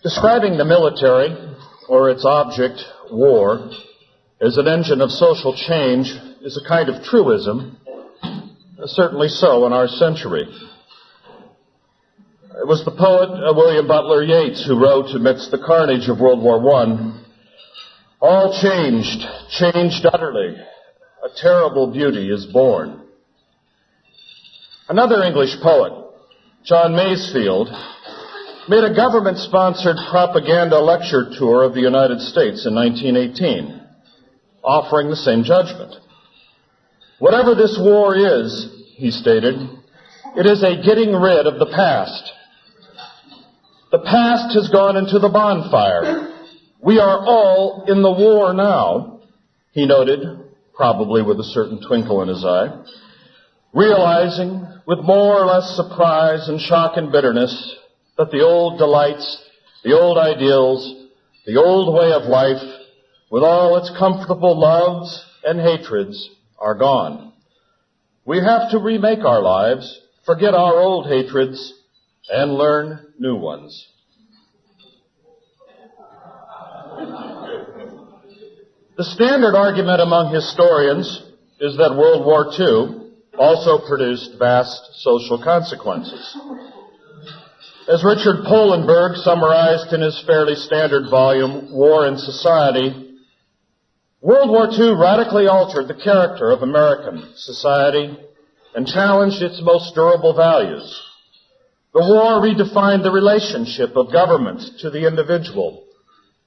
Describing the military, or its object, war, as an engine of social change is a kind of truism, certainly so in our century. It was the poet William Butler Yeats who wrote amidst the carnage of World War I, "All changed utterly, a terrible beauty is born." Another English poet, John Masefield, made a government-sponsored propaganda lecture tour of the United States in 1918, offering the same judgment. "Whatever this war is," he stated, "it is a getting rid of the past. The past has gone into the bonfire. We are all in the war now," he noted, probably with a certain twinkle in his eye, realizing with more or less surprise and shock and bitterness that the old delights, the old ideals, the old way of life, with all its comfortable loves and hatreds, are gone. We have to remake our lives, forget our old hatreds, and learn new ones. The standard argument among historians is that World War II also produced vast social consequences. As Richard Polenberg summarized in his fairly standard volume, War and Society, World War II radically altered the character of American society and challenged its most durable values. The war redefined the relationship of government to the individual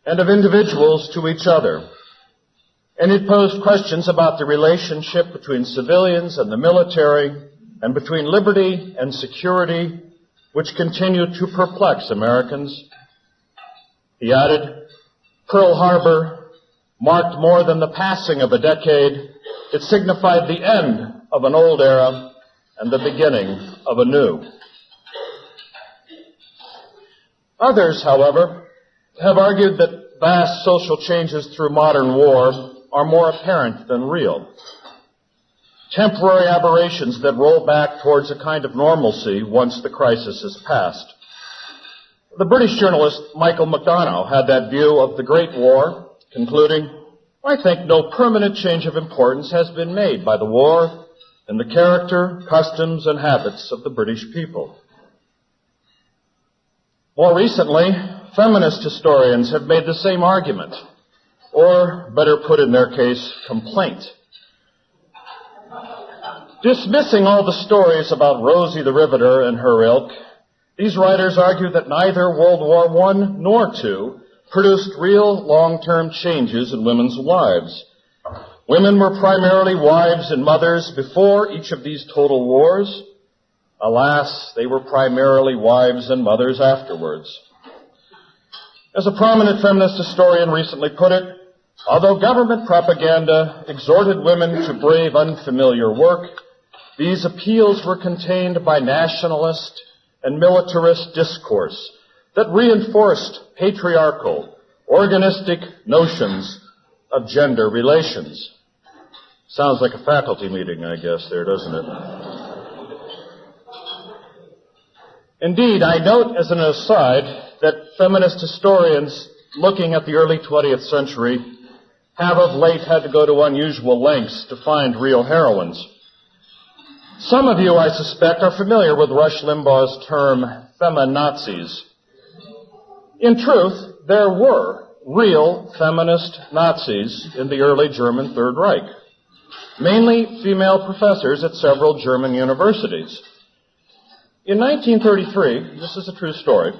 and of individuals to each other. And it posed questions about the relationship between civilians and the military and between liberty and security, which continued to perplex Americans. He added, Pearl Harbor marked more than the passing of a decade. It signified the end of an old era and the beginning of a new. Others, however, have argued that vast social changes through modern war are more apparent than real. Temporary aberrations that roll back towards a kind of normalcy once the crisis is past. The British journalist Michael McDonough had that view of the Great War, concluding, "I think no permanent change of importance has been made by the war in the character, customs, and habits of the British people." More recently, feminist historians have made the same argument, or, better put in their case, complaint. Dismissing all the stories about Rosie the Riveter and her ilk, these writers argue that neither World War I nor II produced real long-term changes in women's lives. Women were primarily wives and mothers before each of these total wars. Alas, they were primarily wives and mothers afterwards. As a prominent feminist historian recently put it, although government propaganda exhorted women to brave unfamiliar work, these appeals were contained by nationalist and militarist discourse that reinforced patriarchal, organistic notions of gender relations. Sounds like a faculty meeting, I guess, there, doesn't it? Indeed, I note as an aside that feminist historians looking at the early 20th century have of late had to go to unusual lengths to find real heroines. Some of you, I suspect, are familiar with Rush Limbaugh's term feminazis. In truth, there were real feminist Nazis in the early German Third Reich, mainly female professors at several German universities. In 1933, this is a true story,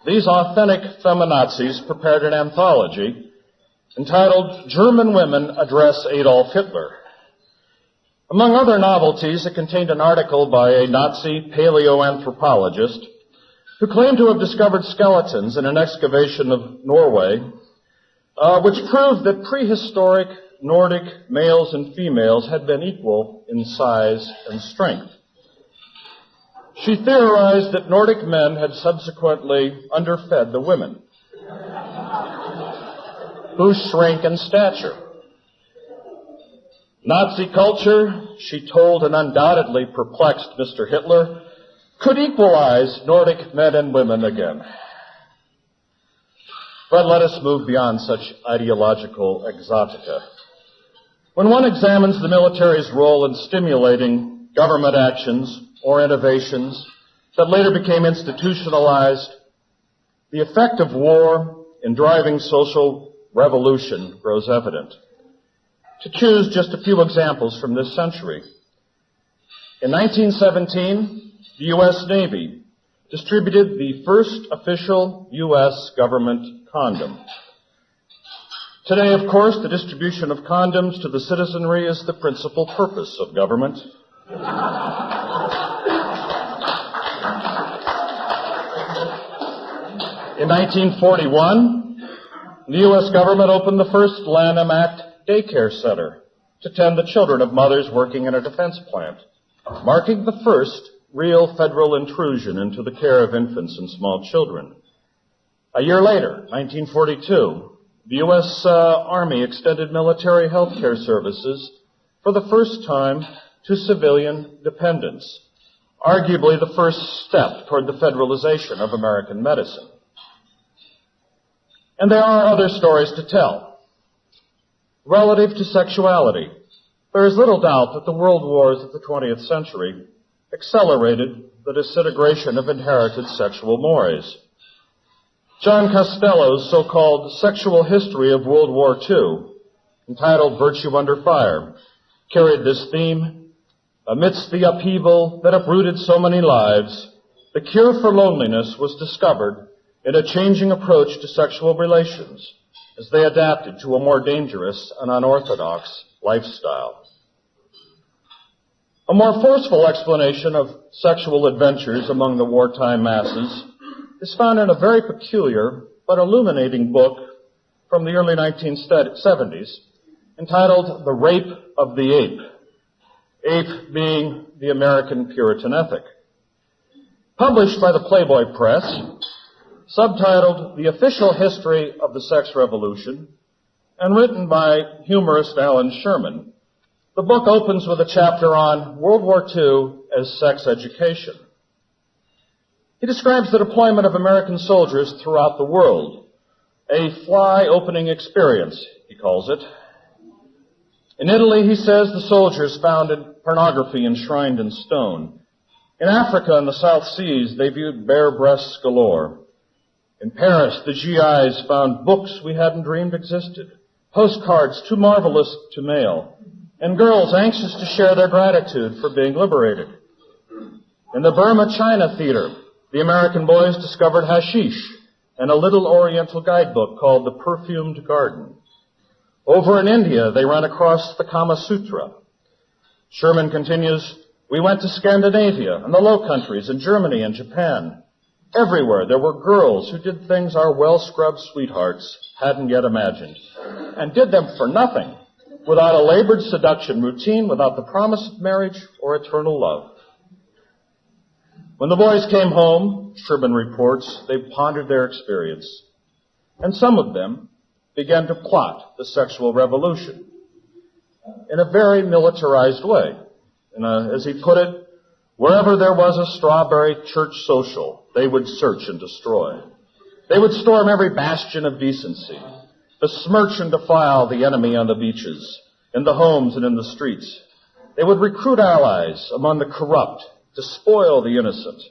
these authentic feminazis prepared an anthology entitled German Women Address Adolf Hitler. Among other novelties, it contained an article by a Nazi paleoanthropologist who claimed to have discovered skeletons in an excavation of Norway, which proved that prehistoric Nordic males and females had been equal in size and strength. She theorized that Nordic men had subsequently underfed the women, who shrank in stature. Nazi culture, she told an undoubtedly perplexed Mr. Hitler, could equalize Nordic men and women again. But let us move beyond such ideological exotica. When one examines the military's role in stimulating government actions or innovations that later became institutionalized, the effect of war in driving social revolution grows evident. To choose just a few examples from this century, in 1917, the U.S. Navy distributed the first official U.S. government condom. Today, of course, the distribution of condoms to the citizenry is the principal purpose of government. In 1941, the U.S. government opened the first Lanham Act daycare center to tend the children of mothers working in a defense plant, marking the first real federal intrusion into the care of infants and small children. A year later, 1942, the U.S. Army extended military health care services for the first time to civilian dependents, arguably the first step toward the federalization of American medicine. And there are other stories to tell. Relative to sexuality, there is little doubt that the world wars of the 20th century accelerated the disintegration of inherited sexual mores. John Costello's so-called Sexual History of World War II, entitled Virtue Under Fire, carried this theme. Amidst the upheaval that uprooted so many lives, the cure for loneliness was discovered in a changing approach to sexual relations as they adapted to a more dangerous and unorthodox lifestyle. A more forceful explanation of sexual adventures among the wartime masses is found in a very peculiar but illuminating book from the early 1970s entitled The Rape of the Ape, ape being the American Puritan ethic. Published by the Playboy Press, subtitled The Official History of the Sex Revolution, and written by humorist Alan Sherman, the book opens with a chapter on World War II as sex education. He describes the deployment of American soldiers throughout the world, a fly-opening experience, he calls it. In Italy, he says, the soldiers found pornography enshrined in stone. In Africa and the South Seas, they viewed bare breasts galore. In Paris, the GIs found books we hadn't dreamed existed, postcards too marvelous to mail, and girls anxious to share their gratitude for being liberated. In the Burma China Theater, the American boys discovered hashish and a little Oriental guidebook called The Perfumed Garden. Over in India, they ran across the Kama Sutra. Sherman continues, we went to Scandinavia and the Low Countries and Germany and Japan. Everywhere there were girls who did things our well-scrubbed sweethearts hadn't yet imagined, and did them for nothing, without a labored seduction routine, without the promise of marriage or eternal love. When the boys came home, Sherman reports, they pondered their experience, and some of them began to plot the sexual revolution in a very militarized way. As he put it, wherever there was a strawberry church social, they would search and destroy. They would storm every bastion of decency, besmirch and defile the enemy on the beaches, in the homes and in the streets. They would recruit allies among the corrupt, despoil the innocent.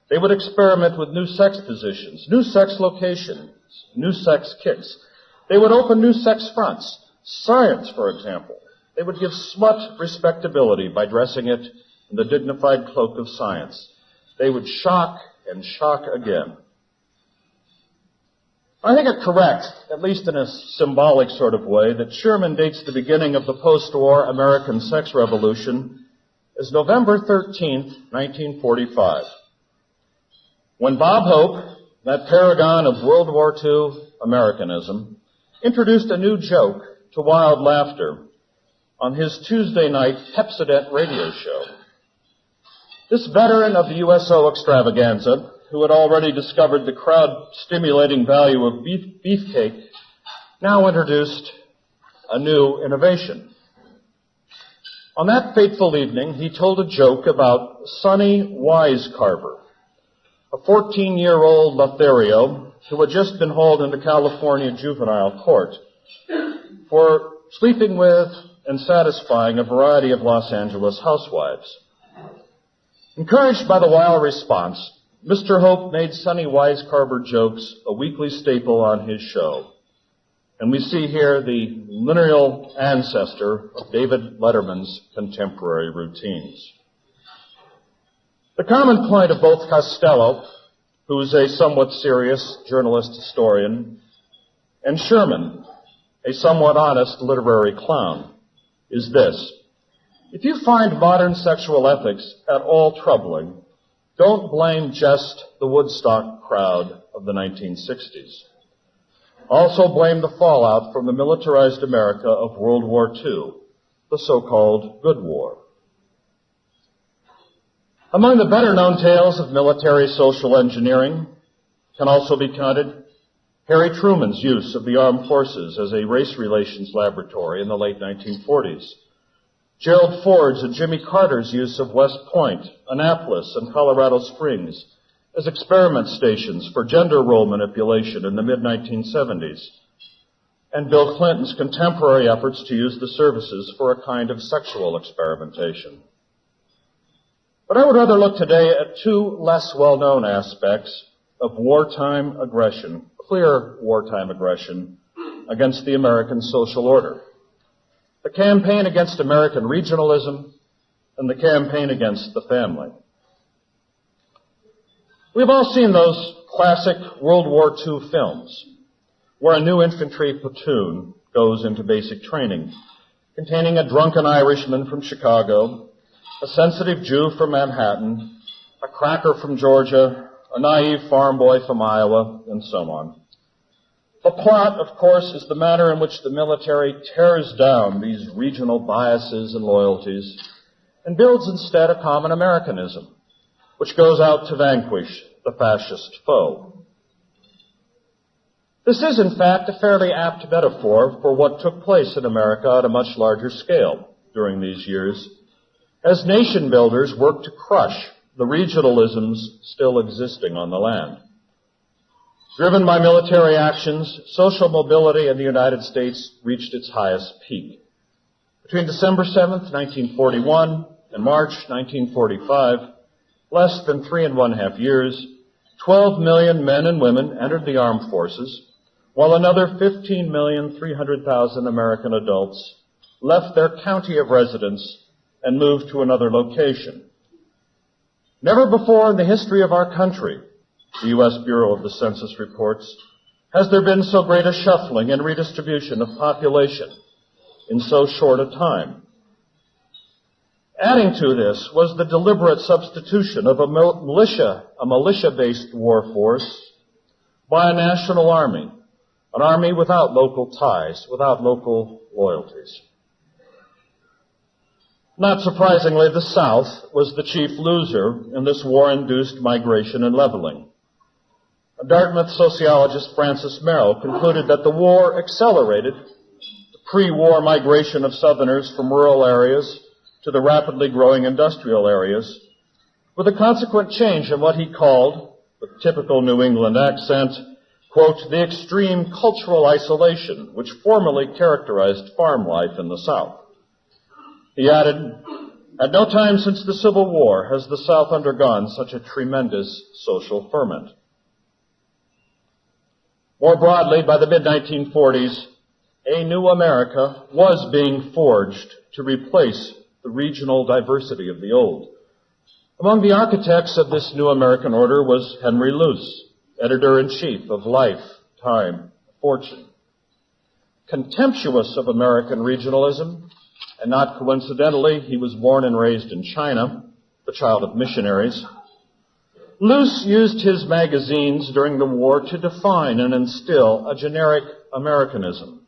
They would experiment with new sex positions, new sex locations, new sex kicks. They would open new sex fronts. Science, for example. They would give smut respectability by dressing it in the dignified cloak of science. They would shock and shock again. I think it correct, at least in a symbolic sort of way, that Sherman dates the beginning of the post-war American sex revolution as November 13th, 1945, when Bob Hope, that paragon of World War II Americanism, introduced a new joke to wild laughter on his Tuesday night Pepsodent radio show. This veteran of the USO extravaganza, who had already discovered the crowd-stimulating value of beefcake, now introduced a new innovation. On that fateful evening, he told a joke about Sonny Wisecarver, a 14-year-old Lothario who had just been hauled into California juvenile court for sleeping with and satisfying a variety of Los Angeles housewives. Encouraged by the wild response, Mr. Hope made Sonny Weiscarver jokes a weekly staple on his show. And we see here the lineal ancestor of David Letterman's contemporary routines. The common point of both Costello, who is a somewhat serious journalist historian, and Sherman, a somewhat honest literary clown, is this. If you find modern sexual ethics at all troubling, don't blame just the Woodstock crowd of the 1960s. Also blame the fallout from the militarized America of World War II, the so-called Good War. Among the better-known tales of military social engineering can also be counted Harry Truman's use of the armed forces as a race relations laboratory in the late 1940s, Gerald Ford's and Jimmy Carter's use of West Point, Annapolis, and Colorado Springs as experiment stations for gender role manipulation in the mid-1970s, and Bill Clinton's contemporary efforts to use the services for a kind of sexual experimentation. But I would rather look today at two less well-known aspects of wartime aggression, clear wartime aggression against the American social order. The campaign against American regionalism and the campaign against the family. We've all seen those classic World War II films where a new infantry platoon goes into basic training, containing a drunken Irishman from Chicago, a sensitive Jew from Manhattan, a cracker from Georgia, a naive farm boy from Iowa, and so on. The plot, of course, is the manner in which the military tears down these regional biases and loyalties and builds instead a common Americanism, which goes out to vanquish the fascist foe. This is, in fact, a fairly apt metaphor for what took place in America at a much larger scale during these years, as nation builders worked to crush the regionalisms still existing on the land. Driven by military actions, social mobility in the United States reached its highest peak. Between December 7th, 1941 and March 1945, less than 3.5 years, 12 million men and women entered the armed forces, while another 15,300,000 American adults left their county of residence and moved to another location. Never before in the history of our country, the U.S. Bureau of the Census reports, has there been so great a shuffling and redistribution of population in so short a time. Adding to this was the deliberate substitution of a militia-based war force by a national army, an army without local ties, without local loyalties. Not surprisingly, the South was the chief loser in this war-induced migration and leveling. Dartmouth sociologist Francis Merrill concluded that the war accelerated the pre-war migration of Southerners from rural areas to the rapidly growing industrial areas, with a consequent change in what he called, with typical New England accent, quote, the extreme cultural isolation which formerly characterized farm life in the South. He added, at no time since the Civil War has the South undergone such a tremendous social ferment. More broadly, by the mid-1940s, a new America was being forged to replace the regional diversity of the old. Among the architects of this new American order was Henry Luce, editor-in-chief of Life, Time, Fortune. Contemptuous of American regionalism, and not coincidentally, he was born and raised in China, the child of missionaries, Luce used his magazines during the war to define and instill a generic Americanism.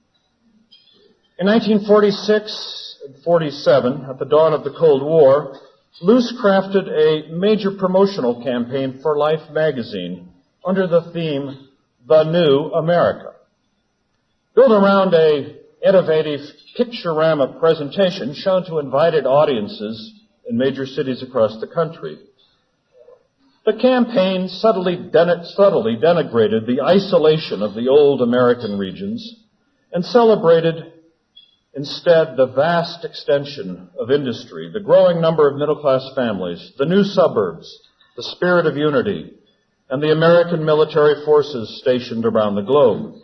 In 1946 and 47, at the dawn of the Cold War, Luce crafted a major promotional campaign for Life magazine under the theme, The New America. Built around an innovative picturama presentation shown to invited audiences in major cities across the country. The campaign subtly denigrated the isolation of the old American regions and celebrated instead the vast extension of industry, the growing number of middle-class families, the new suburbs, the spirit of unity, and the American military forces stationed around the globe.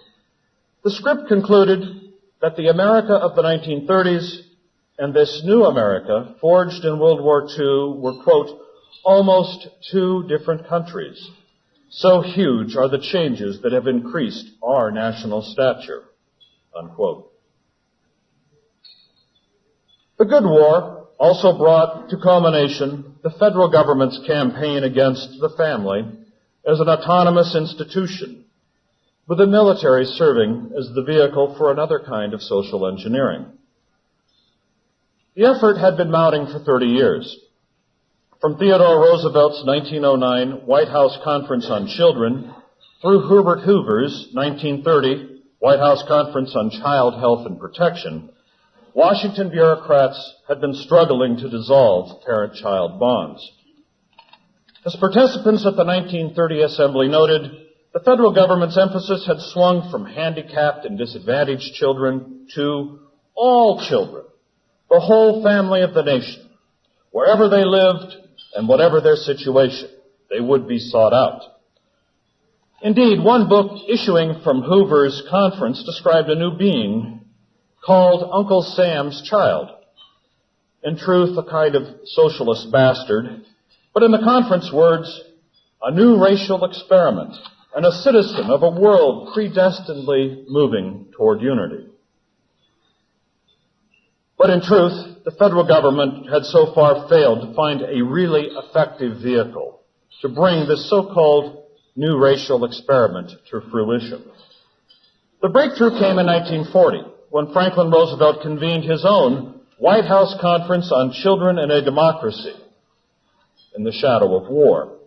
The script concluded that the America of the 1930s and this new America, forged in World War II, were, quote, almost two different countries. So huge are the changes that have increased our national stature, unquote. The Good War also brought to culmination the federal government's campaign against the family as an autonomous institution, with the military serving as the vehicle for another kind of social engineering. The effort had been mounting for 30 years. From Theodore Roosevelt's 1909 White House Conference on Children through Herbert Hoover's 1930 White House Conference on Child Health and Protection, Washington bureaucrats had been struggling to dissolve parent-child bonds. As participants at the 1930 Assembly noted, the federal government's emphasis had swung from handicapped and disadvantaged children to all children, the whole family of the nation. Wherever they lived and whatever their situation, they would be sought out. Indeed, one book issuing from Hoover's conference described a new being called Uncle Sam's Child. In truth, a kind of socialist bastard, but in the conference words, a new racial experiment and a citizen of a world predestinedly moving toward unity. But in truth, the federal government had so far failed to find a really effective vehicle to bring this so-called new racial experiment to fruition. The breakthrough came in 1940, when Franklin Roosevelt convened his own White House Conference on Children in a Democracy in the shadow of war.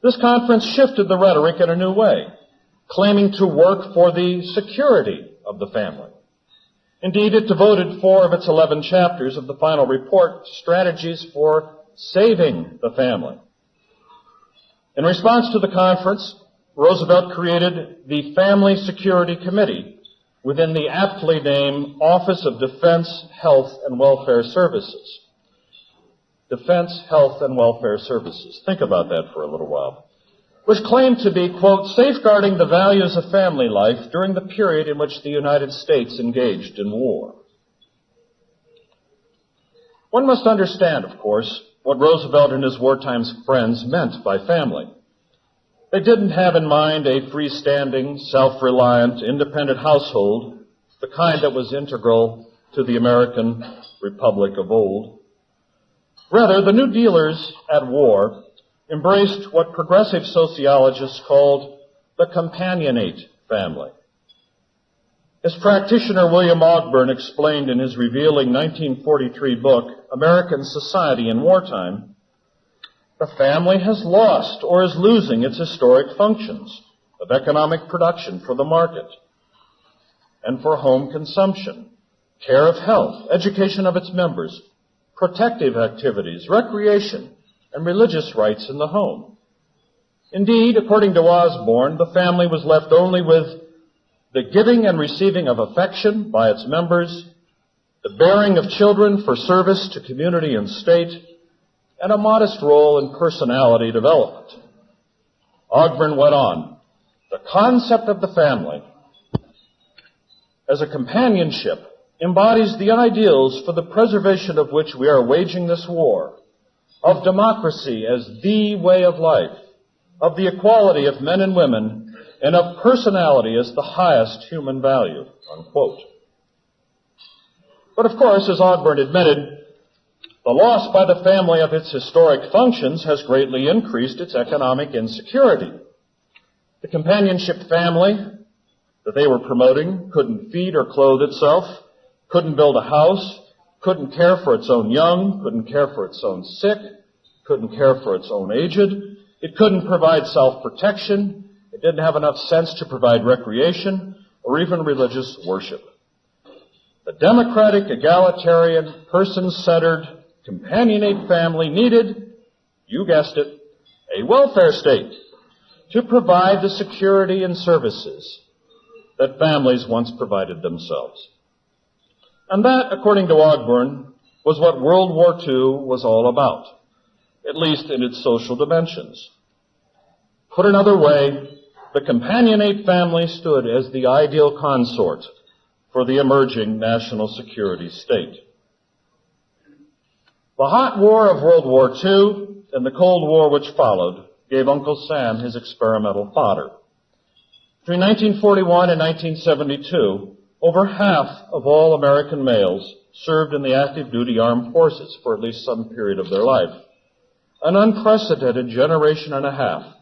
This conference shifted the rhetoric in a new way, claiming to work for the security of the family. Indeed, it devoted 4 of its 11 chapters of the final report to strategies for saving the family. In response to the conference, Roosevelt created the Family Security Committee within the aptly named Office of Defense, Health, and Welfare Services. Defense, Health, and Welfare Services. Think about that for a little while. Which claimed to be, quote, safeguarding the values of family life during the period in which the United States engaged in war. One must understand, of course, what Roosevelt and his wartime friends meant by family. They didn't have in mind a freestanding, self-reliant, independent household, the kind that was integral to the American Republic of old. Rather, the New Dealers at war embraced what progressive sociologists called the companionate family. As practitioner William Ogburn explained in his revealing 1943 book, American Society in Wartime, the family has lost or is losing its historic functions of economic production for the market and for home consumption, care of health, education of its members, protective activities, recreation, and religious rights in the home. Indeed, according to Osborne, the family was left only with the giving and receiving of affection by its members, the bearing of children for service to community and state, and a modest role in personality development. Ogburn went on, the concept of the family as a companionship embodies the ideals for the preservation of which we are waging this war, of democracy as the way of life, of the equality of men and women, and of personality as the highest human value, unquote. But of course, as Ogburn admitted, the loss by the family of its historic functions has greatly increased its economic insecurity. The companionship family that they were promoting couldn't feed or clothe itself, couldn't build a house, couldn't care for its own young, couldn't care for its own sick, couldn't care for its own aged. It couldn't provide self-protection. It didn't have enough sense to provide recreation or even religious worship. The democratic, egalitarian, person-centered, companionate family needed, you guessed it, a welfare state, to provide the security and services that families once provided themselves. And that, according to Ogburn, was what World War II was all about, at least in its social dimensions. Put another way, the companionate family stood as the ideal consort for the emerging national security state. The hot war of World War II and the Cold War which followed gave Uncle Sam his experimental fodder. Between 1941 and 1972, over half of all American males served in the active duty armed forces for at least some period of their life. An unprecedented generation and a half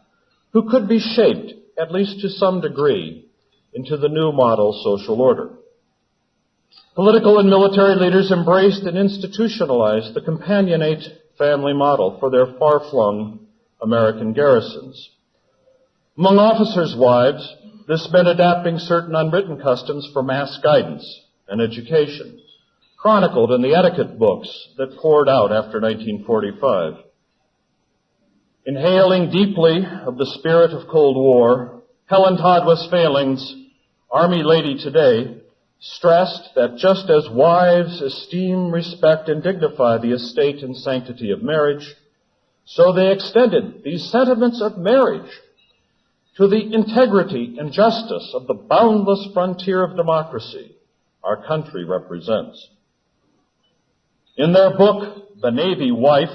who could be shaped, at least to some degree, into the new model social order. Political and military leaders embraced and institutionalized the companionate family model for their far-flung American garrisons. Among officers' wives, this meant adapting certain unwritten customs for mass guidance and education, chronicled in the etiquette books that poured out after 1945. Inhaling deeply of the spirit of Cold War, Helen Todd Westphaling's Army Lady Today stressed that just as wives esteem, respect, and dignify the estate and sanctity of marriage, so they extended these sentiments of marriage to the integrity and justice of the boundless frontier of democracy our country represents. In their book, The Navy Wife,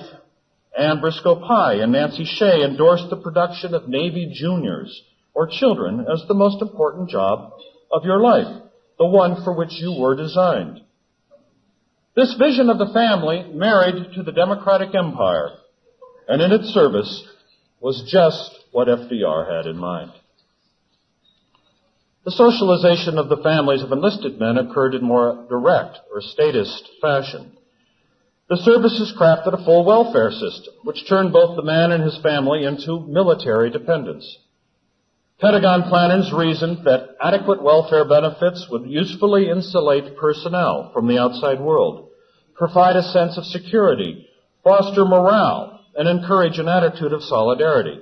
Anne Briscoe Pye and Nancy Shea endorsed the production of Navy juniors, or children, as the most important job of your life, the one for which you were designed. This vision of the family married to the democratic empire, and in its service, was just what FDR had in mind. The socialization of the families of enlisted men occurred in more direct or statist fashion. The services crafted a full welfare system, which turned both the man and his family into military dependents. Pentagon planners reasoned that adequate welfare benefits would usefully insulate personnel from the outside world, provide a sense of security, foster morale, and encourage an attitude of solidarity.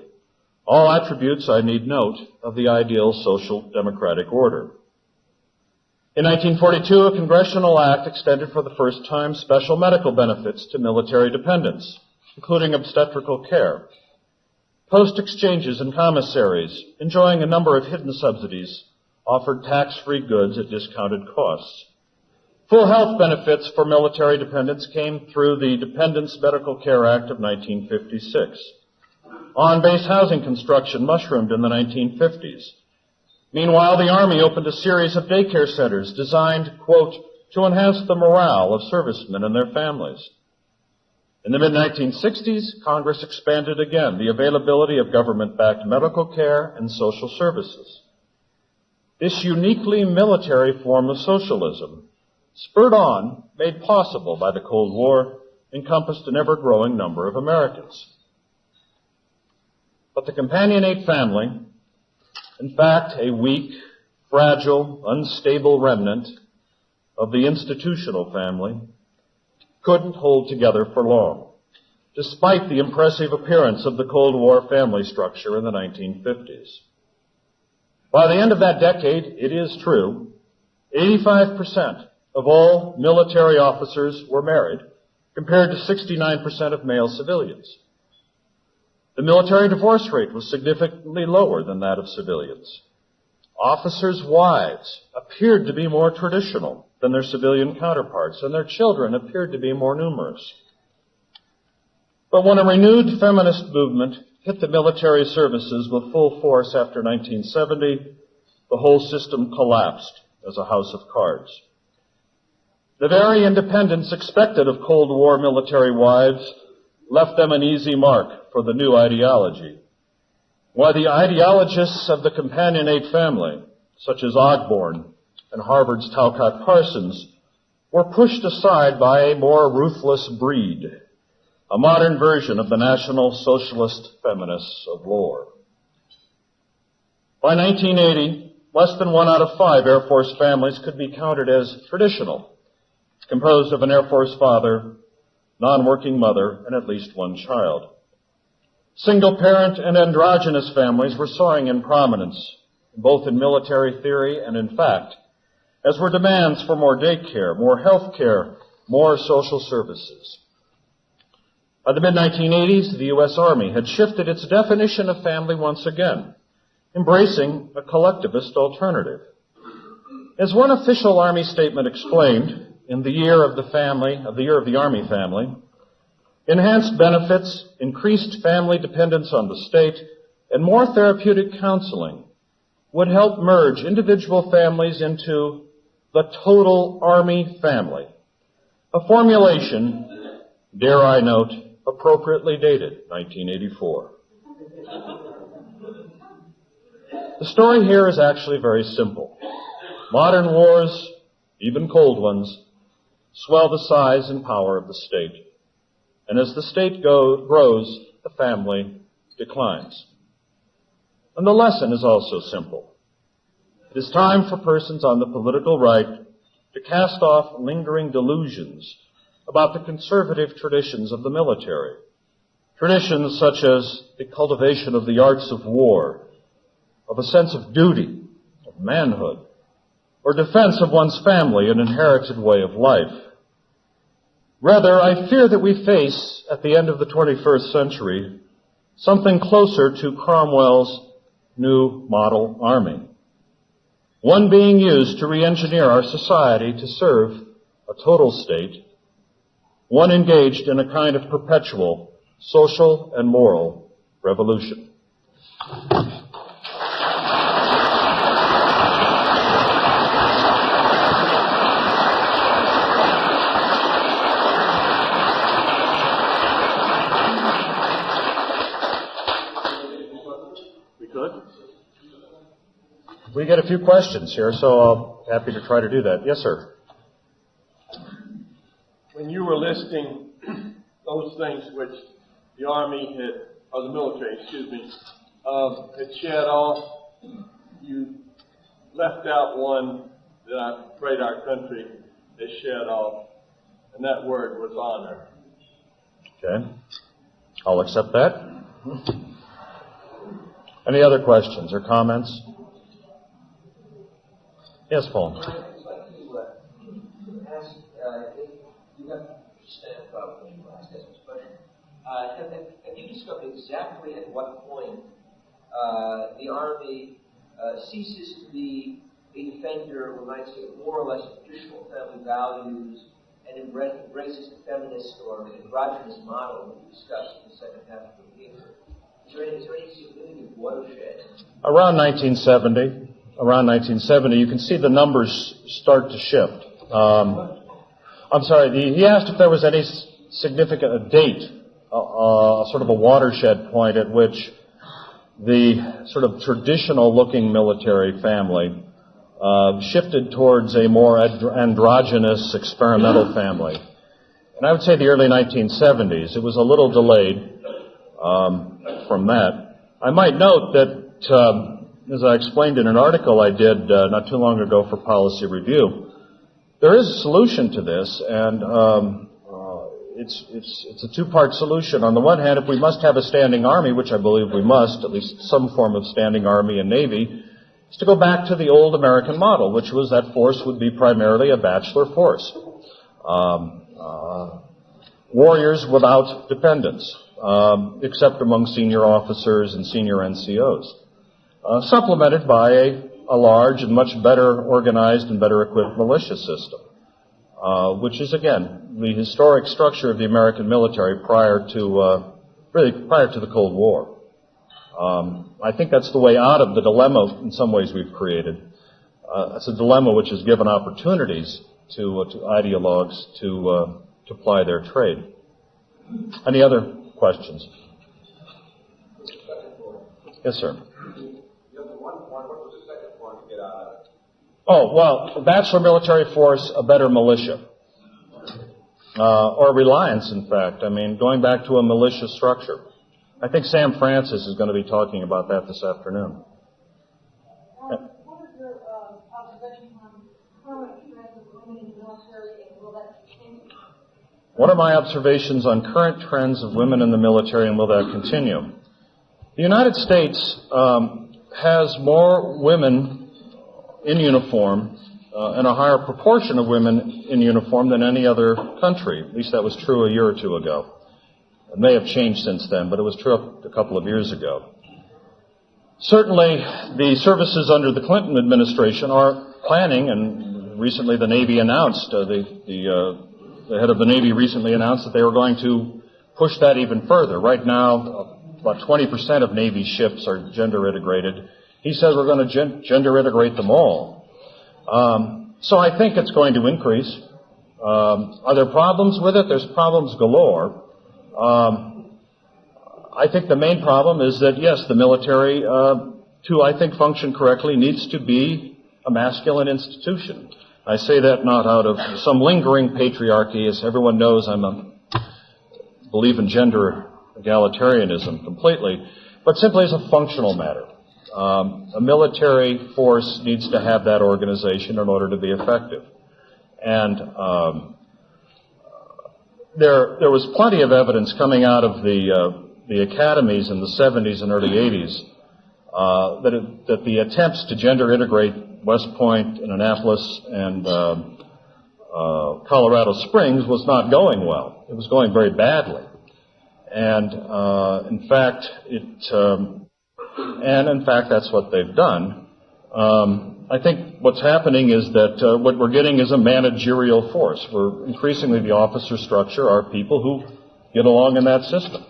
All attributes, I need note, of the ideal social democratic order. In 1942, a congressional act extended for the first time special medical benefits to military dependents, including obstetrical care. Post exchanges and commissaries, enjoying a number of hidden subsidies, offered tax-free goods at discounted costs. Full health benefits for military dependents came through the Dependents Medical Care Act of 1956. On-base housing construction mushroomed in the 1950s. Meanwhile, the Army opened a series of daycare centers designed, quote, to enhance the morale of servicemen and their families. In the mid-1960s, Congress expanded again the availability of government-backed medical care and social services. This uniquely military form of socialism, spurred on, made possible by the Cold War, encompassed an ever-growing number of Americans. But the companionate family, in fact, a weak, fragile, unstable remnant of the institutional family, couldn't hold together for long, despite the impressive appearance of the Cold War family structure in the 1950s. By the end of that decade, it is true, 85% of all military officers were married, compared to 69% of male civilians. The military divorce rate was significantly lower than that of civilians. Officers' wives appeared to be more traditional than their civilian counterparts, and their children appeared to be more numerous. But when a renewed feminist movement hit the military services with full force after 1970, the whole system collapsed as a house of cards. The very independence expected of Cold War military wives left them an easy mark for the new ideology. Why the ideologists of the companionate family, such as Ogburn and Harvard's Talcott Parsons, were pushed aside by a more ruthless breed, a modern version of the National Socialist feminists of lore. By 1980, less than 1 out of 5 Air Force families could be counted as traditional, composed of an Air Force father, non-working mother, and at least one child. Single-parent and androgynous families were soaring in prominence, both in military theory and in fact, as were demands for more daycare, more health care, more social services. By the mid-1980s, the U.S. Army had shifted its definition of family once again, embracing a collectivist alternative. As one official Army statement explained, in the year of the Army family, enhanced benefits, increased family dependence on the state, and more therapeutic counseling would help merge individual families into the total Army family, a formulation, dare I note, appropriately dated 1984. The story here is actually very simple. Modern wars, even cold ones, swell the size and power of the state. And as the state grows, the family declines. And the lesson is also simple. It is time for persons on the political right to cast off lingering delusions about the conservative traditions of the military. Traditions such as the cultivation of the arts of war, of a sense of duty, of manhood, or defense of one's family, an inherited way of life. Rather, I fear that we face, at the end of the 21st century, something closer to Cromwell's new model army. One being used to re-engineer our society to serve a total state, one engaged in a kind of perpetual social and moral revolution. We get a few questions here, so I'm happy to try to do that. Yes, sir. When you were listing those things which the Army had, or the military, had shed off, you left out one that I'm afraid our country has shed off, and that word was honor. Okay. I'll accept that. Any other questions or comments? Yes, Paul. I'd like to ask if you understand about when you asked this question. Have you discovered exactly at what point the Army ceases to be a defender, we might say, more or less traditional family values and embraces the feminist or androgynous model that you discussed in the second half of the paper? Is there any significant watershed? Around 1970. Around 1970, you can see the numbers start to shift. I'm sorry, he asked if there was any significant date, sort of a watershed point at which the sort of traditional-looking military family shifted towards a more androgynous experimental family. And I would say the early 1970s. It was a little delayed from that. I might note that as I explained in an article I did not too long ago for Policy Review, there is a solution to this, and it's a two-part solution. On the one hand, if we must have a standing army, which I believe we must, at least some form of standing army and navy, is to go back to the old American model, which was that force would be primarily a bachelor force. Warriors without dependents, except among senior officers and senior NCOs. Supplemented by a large and much better organized and better equipped militia system, which is, again, the historic structure of the American military prior to the Cold War. I think that's the way out of the dilemma in some ways we've created. It's a dilemma which has given opportunities to ideologues to ply their trade. Any other questions? Yes, sir. Oh, well, bachelor military force, a better militia. Or reliance, in fact. I mean, going back to a militia structure. I think Sam Francis is going to be talking about that this afternoon. What is your observation on current trends of women in the military, and will that continue? What are my observations on current trends of women in the military, and will that continue? The United States has more women in uniform and a higher proportion of women in uniform than any other country. At least that was true a year or two ago. It may have changed since then, but it was true a couple of years ago. Certainly, the services under the Clinton administration are planning, and recently the Navy announced, the head of the Navy recently announced that they were going to push that even further. Right now, about 20% of Navy ships are gender integrated. He says we're going to gender integrate them all. So I think it's going to increase. Are there problems with it? There's problems galore. I think the main problem is that, yes, the military, to, I think, function correctly, needs to be a masculine institution. I say that not out of some lingering patriarchy. As everyone knows, believe in gender egalitarianism completely, but simply as a functional matter. A military force needs to have that organization in order to be effective. And there was plenty of evidence coming out of the academies in the 70s and early 80s that the attempts to gender integrate West Point, Annapolis, and Colorado Springs was not going well. It was going very badly. And in fact, that's what they've done. I think what's happening is that what we're getting is a managerial force. Increasingly, the officer structure are people who get along in that system.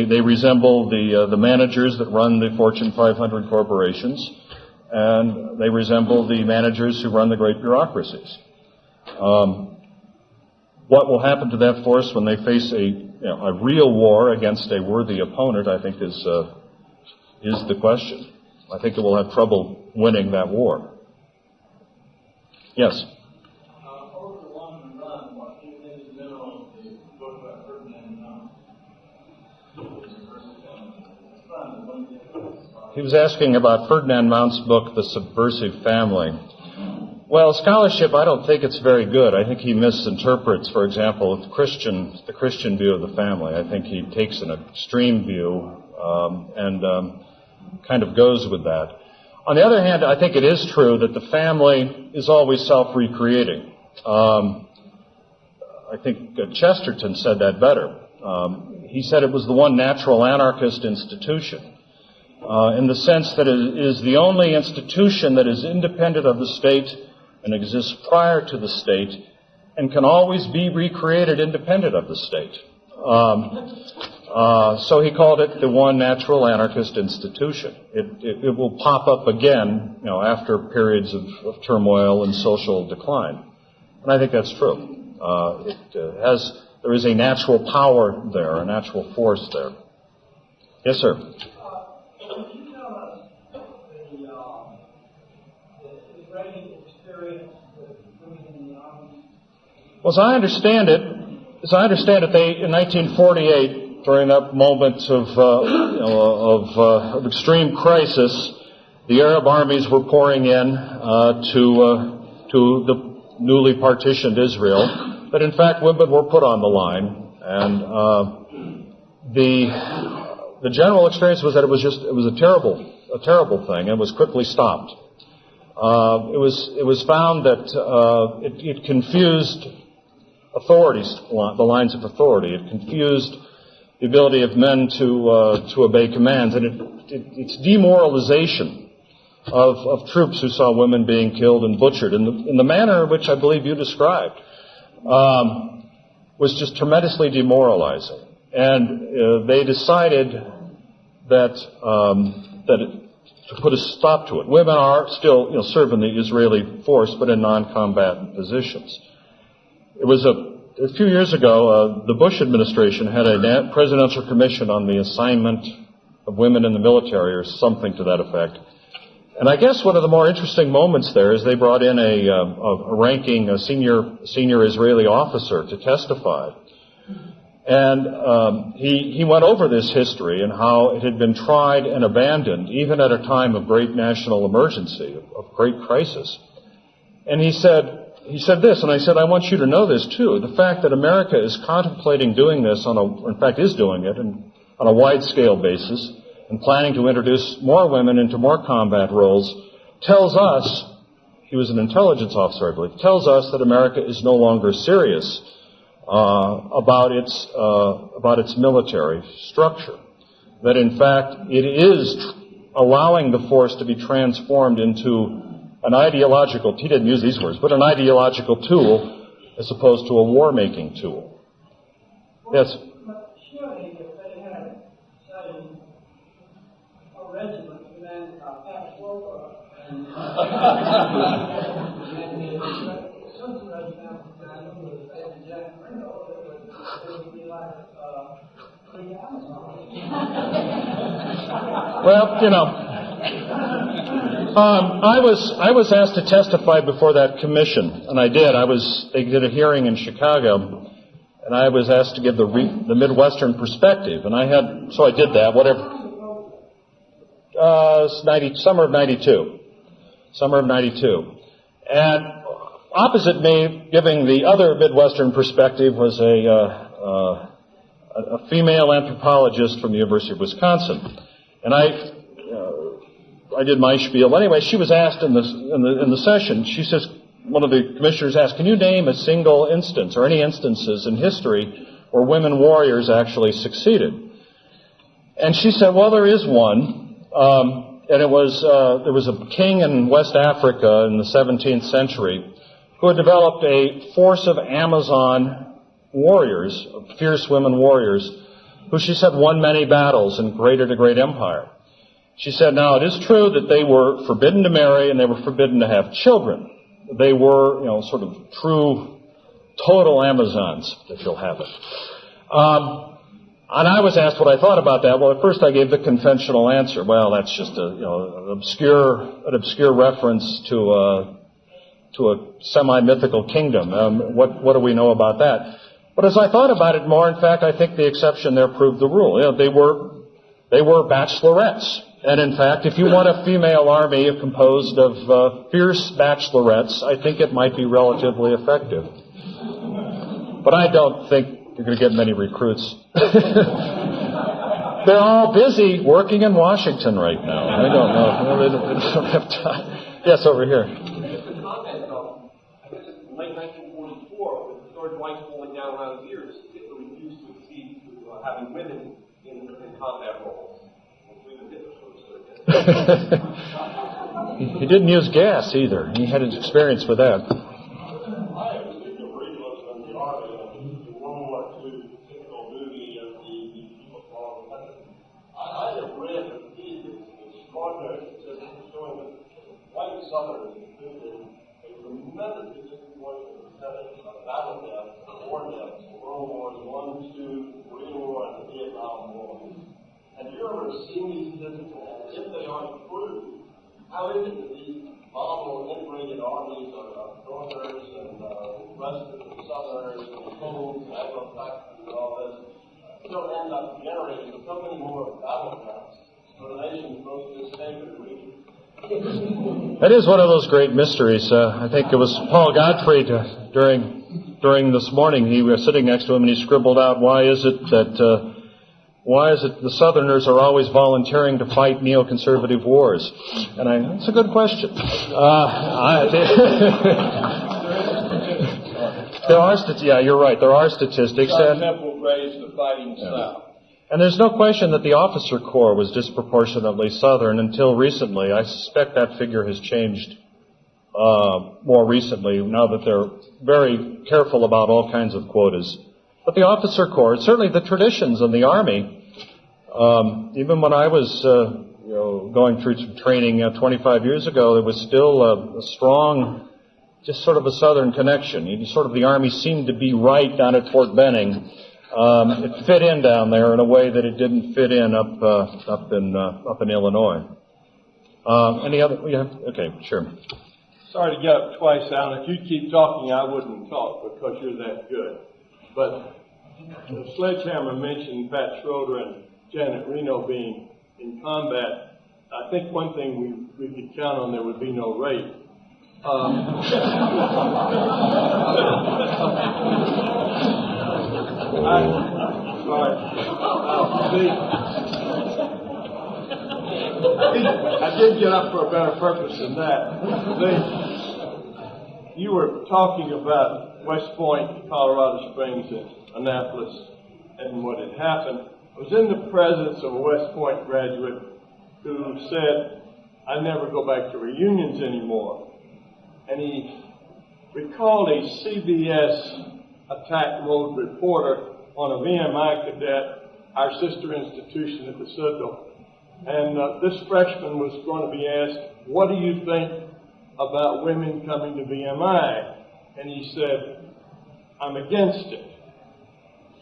They resemble the managers that run the Fortune 500 corporations, and they resemble the managers who run the great bureaucracies. What will happen to that force when they face a real war against a worthy opponent, I think, is the question. I think it will have trouble winning that war. Yes? Over the long run, what do you think is the mineral of the book about Ferdinand Mount? He was asking about Ferdinand Mount's book, The Subversive Family. Well, scholarship, I don't think it's very good. I think he misinterprets, for example, the Christian view of the family. I think he takes an extreme view and kind of goes with that. On the other hand, I think it is true that the family is always self-recreating. I think Chesterton said that better. He said it was the one natural anarchist institution, in the sense that it is the only institution that is independent of the state and exists prior to the state and can always be recreated independent of the state. So he called it the one natural anarchist institution. It will pop up again, after periods of turmoil and social decline. And I think that's true. There is a natural power there, a natural force there. Yes, sir. Can you tell us the Israeli experience with women in the army? Well, as I understand it, they in 1948, during that moment of extreme crisis, the Arab armies were pouring in to the newly partitioned Israel. But in fact, women were put on the line, and the general experience was that it was a terrible thing, and was quickly stopped. It was found that it confused authorities, the lines of authority. It confused the ability of men to obey commands, and it's demoralization of troops who saw women being killed and butchered in the manner in which I believe you described. Was just tremendously demoralizing, and they decided that to put a stop to it. Women are still, serve in the Israeli force, but in non-combatant positions. It was a few years ago, the Bush administration had a presidential commission on the assignment of women in the military, or something to that effect. And I guess one of the more interesting moments there is they brought in a senior Israeli officer to testify. And he went over this history and how it had been tried and abandoned, even at a time of great national emergency, of great crisis. And he said this, and I said, I want you to know this too. The fact that America is contemplating doing this is doing it, and on a wide-scale basis and planning to introduce more women into more combat roles, tells us, he was an intelligence officer, I believe, tells us that America is no longer serious about its military structure. That in fact it is allowing the force to be transformed into an ideological, he didn't use these words, but an ideological tool as opposed to a war-making tool. Yes? But surely if they had, say, a regiment commanded by Pat Sloper and some regiment commanded with Jack Reno, it would be like free Amazon. Well, you know, I was asked to testify before that commission, and I did. They did a hearing in Chicago, and I was asked to give the Midwestern perspective, and I did that. Whatever. Summer of '92, and opposite me, giving the other Midwestern perspective, was a female anthropologist from the University of Wisconsin, and I did my spiel. Anyway, she was asked in the session. She says, one of the commissioners asked, "Can you name a single instance or any instances in history where women warriors actually succeeded?" And she said, "Well, there is one, and it was there was a king in West Africa in the 17th century who had developed a force of Amazon warriors, fierce women warriors, who she said won many battles and created a great empire." She said, now it is true that they were forbidden to marry and they were forbidden to have children. They were, sort of true, total Amazons, if you'll have it. And I was asked what I thought about that. Well, at first I gave the conventional answer. Well, that's just an obscure reference to a semi-mythical kingdom. What do we know about that? But as I thought about it more, in fact, I think the exception there proved the rule. They were bachelorettes. And in fact, if you want a female army composed of fierce bachelorettes, I think it might be relatively effective. But I don't think you're going to get many recruits. They're all busy working in Washington right now. I don't know. They don't have time. Yes, over here. Just a comment, though. I guess it's late 1944, with George White falling down around his ears, Hitler refused to accede to having women in combat roles. He didn't use gas either. He had experience with that. I have a particular rigorous on the Army and the World War II typical duty of the people following the country. I have read and repeated extraordinary statistics showing that white Southerners included a tremendous disproportion of percentage of battle deaths, war deaths, in World Wars I, II, Korean War, and the Vietnam War. And you ever seen these statistics? If they aren't true, how is it that these volatile integrated armies of Northerners and Westerners and Southerners and Poles and Anglo-Saxons and all this still end up generating so many more battle deaths for the nation's most disfavored region? That is one of those great mysteries. I think it was Paul Gottfried during this morning. He was sitting next to him and he scribbled out, why is it that the Southerners are always volunteering to fight neoconservative wars? And it's a good question. You're right. There are statistics. Temple raised the fighting style. And there's no question that the officer corps was disproportionately Southern until recently. I suspect that figure has changed more recently, now that they're very careful about all kinds of quotas. But the officer corps, certainly the traditions in the Army, even when I was going through some training 25 years ago, there was still a strong, just sort of a Southern connection. The Army seemed to be right down at Fort Benning. It fit in down there in a way that it didn't fit in up in Illinois. Any other? Yeah. Okay. Sure. Sorry to get up twice, Alan. If you'd keep talking, I wouldn't talk because you're that good. But Sledgehammer mentioned Pat Schroeder and Janet Reno being in combat. I think one thing we could count on, there would be no rape. sorry. I did get up for a better purpose than that. You were talking about West Point, Colorado Springs, and Annapolis, and what had happened. I was in the presence of a West Point graduate who said, "I never go back to reunions anymore." And he recalled a CBS attack mode reporter on a VMI cadet, our sister institution at the Citadel. And this freshman was going to be asked, "What do you think about women coming to VMI?" And he said, "I'm against it."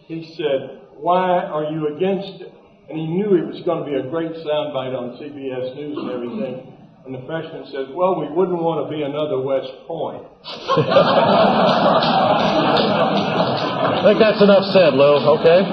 He said, "Why are you against it?" And he knew it was going to be a great soundbite on CBS News and everything. And the freshman says, "Well, we wouldn't want to be another West Point." I think that's enough said, Lou, okay?